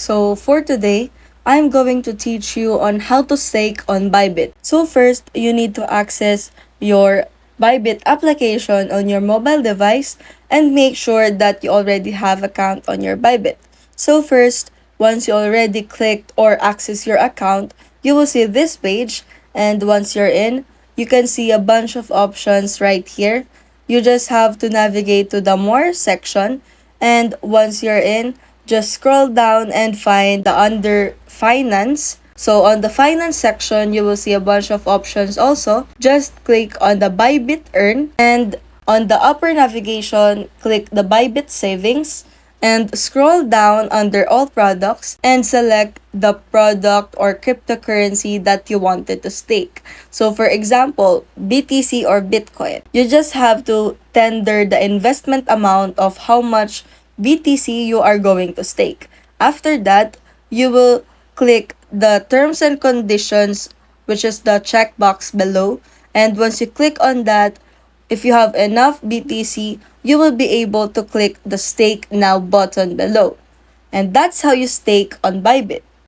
So for today, I'm going to teach you on how to stake on Bybit. So first, you need to access your Bybit application on your mobile device and make sure that you already have account on your Bybit. So first, once you already clicked or access your account, you will see this page, and once you're in, you can see a bunch of options right here. You just have to navigate to the More section, and once you're in, just scroll down and find the under Finance. So on the Finance section, you will see a bunch of options also. Just click on the Bybit Earn, and on the upper navigation, click the Bybit Savings and scroll down under all products and select the product or cryptocurrency that you wanted to stake. So for example, BTC or Bitcoin. You just have to tender the investment amount of how much BTC you are going to stake. After that, you will click the terms and conditions, which is the checkbox below. And once you click on that, if you have enough BTC, you will be able to click the Stake Now button below. And that's how you stake on Bybit.